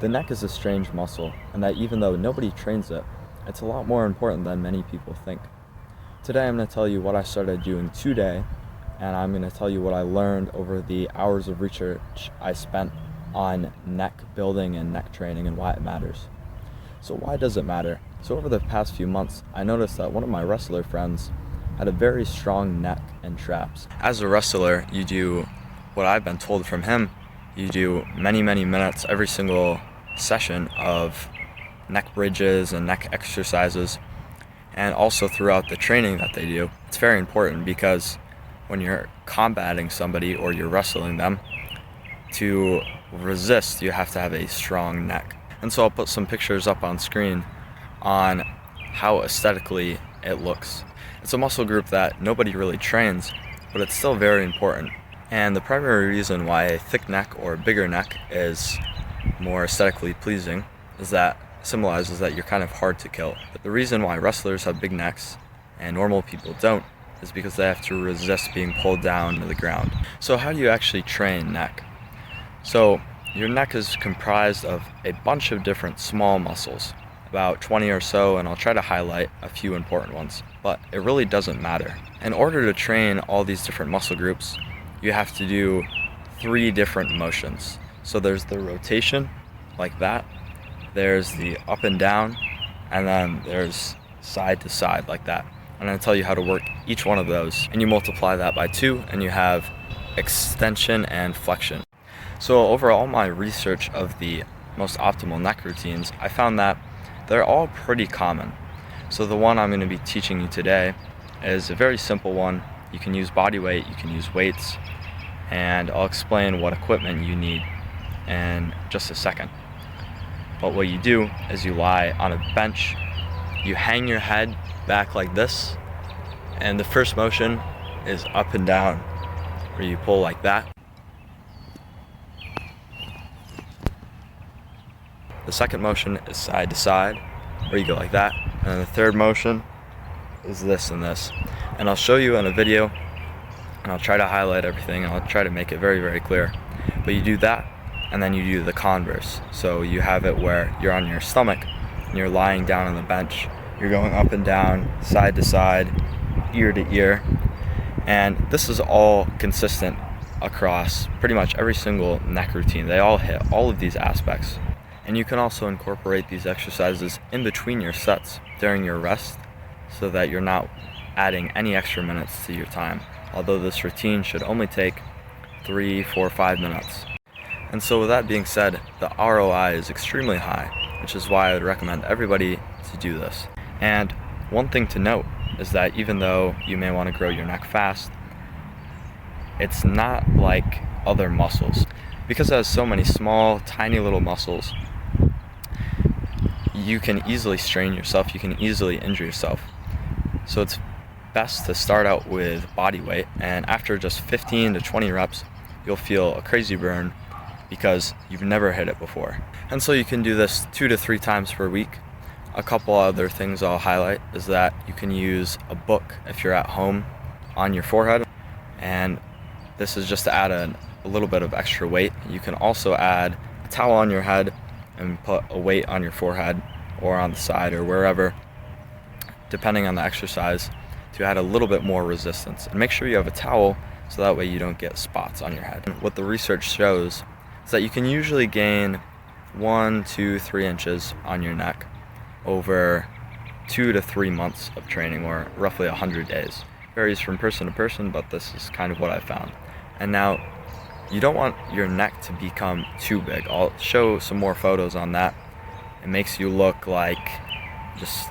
The neck is a strange muscle, and that even though nobody trains it, it's a lot more important than many people think. Today I'm going to tell you what I started doing today, and I'm going to tell you what I learned over the hours of research I spent on neck building and neck training and why it matters. So why does it matter? So over the past few months, I noticed that one of my wrestler friends had a very strong neck and traps. As a wrestler, you do what I've been told from him. You do many minutes every single session of neck bridges and neck exercises, and also throughout the training that they do. It's very important because when you're combating somebody or you're wrestling them, to resist, you have to have a strong neck. And so I'll put some pictures up on screen on how aesthetically it looks. It's a muscle group that nobody really trains, but it's still very important. And the primary reason why a thick neck or bigger neck is more aesthetically pleasing is that symbolizes that you're kind of hard to kill. But the reason why wrestlers have big necks and normal people don't is because they have to resist being pulled down to the ground. So how do you actually train neck? So your neck is comprised of a bunch of different small muscles, about 20 or so, and I'll try to highlight a few important ones, but it really doesn't matter. In order to train all these different muscle groups, you have to do 3 different motions. So there's the rotation, like that, there's the up and down, and then there's side to side, like that. I'm going to tell you how to work each one of those, and you multiply that by 2, and you have extension and flexion. So over all my research of the most optimal neck routines, I found that they're all pretty common. So the one I'm going to be teaching you today is a very simple one. You can use body weight, you can use weights, and I'll explain what equipment you need in just a second. But what you do is you lie on a bench, you hang your head back like this, and the first motion is up and down, where you pull like that. The second motion is side to side, where you go like that, and then the third motion is this and this. And I'll show you in a video, and I'll try to highlight everything, and I'll try to make it very clear. But you do that, and then you do the converse. So you have it where you're on your stomach, and you're lying down on the bench. You're going up and down, side to side, ear to ear. And this is all consistent across pretty much every single neck routine. They all hit all of these aspects. And you can also incorporate these exercises in between your sets during your rest so that you're not adding any extra minutes to your time. Although this routine should only take 3, 4, 5 minutes. And so with that being said, the ROI is extremely high, which is why I would recommend everybody to do this. And one thing to note is that even though you may want to grow your neck fast, it's not like other muscles. Because it has so many small, tiny little muscles, you can easily strain yourself, you can easily injure yourself. So it's best to start out with body weight, and after just 15 to 20 reps, you'll feel a crazy burn because you've never hit it before. And so you can do this 2 to 3 times per week. A couple other things I'll highlight is that you can use a book if you're at home on your forehead, and this is just to add a little bit of extra weight. You can also add a towel on your head and put a weight on your forehead or on the side or wherever, depending on the exercise, to add a little bit more resistance. And make sure you have a towel so that way you don't get spots on your head. What the research shows is that you can usually gain 1, 2, 3 inches on your neck over 2 to 3 months of training, or roughly 100 days. Varies from person to person, but this is kind of what I found. And now, you don't want your neck to become too big. I'll show some more photos on that. It makes you look like just,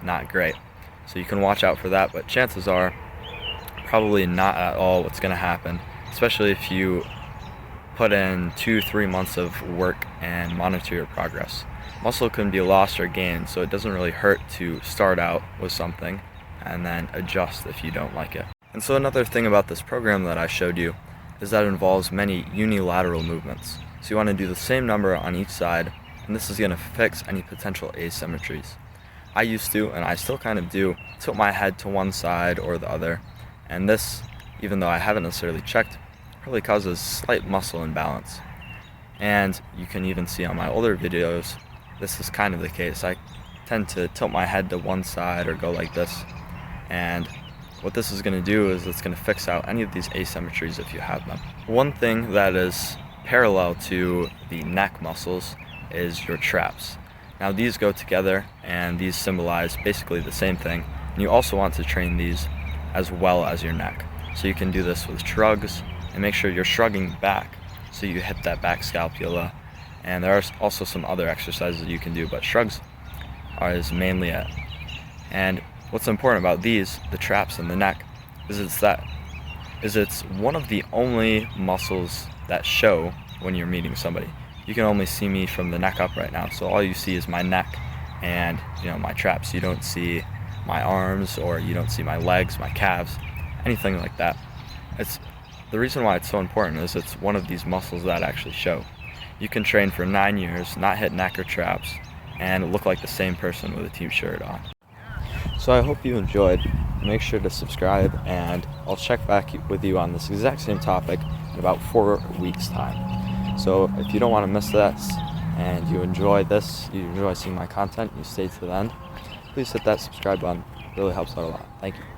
not great. So you can watch out for that, but chances are probably not at all what's going to happen, especially if you put in 2-3 months of work and monitor your progress. Muscle can be lost or gained, so it doesn't really hurt to start out with something and then adjust if you don't like it. And so another thing about this program that I showed you is that it involves many unilateral movements. So you want to do the same number on each side, and this is going to fix any potential asymmetries. I used to, and I still kind of do, tilt my head to one side or the other, and this, even though I haven't necessarily checked, probably causes slight muscle imbalance. And you can even see on my older videos, this is kind of the case. I tend to tilt my head to one side or go like this. And what this is going to do is it's going to fix out any of these asymmetries if you have them. One thing that is parallel to the neck muscles is your traps. Now these go together and these symbolize basically the same thing. And you also want to train these as well as your neck. So you can do this with shrugs and make sure you're shrugging back so you hit that back scapula. And there are also some other exercises that you can do, but shrugs is mainly it. And what's important about these, the traps and the neck, is it's one of the only muscles that show when you're meeting somebody. You can only see me from the neck up right now, so all you see is my neck and my traps. You don't see my arms, or you don't see my legs, my calves, anything like that. It's the reason why it's so important is it's one of these muscles that actually show. You can train for 9 years, not hit neck or traps, and look like the same person with a team shirt on. So I hope you enjoyed. Make sure to subscribe, and I'll check back with you on this exact same topic in about 4 weeks' time. So if you don't want to miss this, and you enjoy this, you enjoy seeing my content, you stay to the end, please hit that subscribe button. It really helps out a lot. Thank you.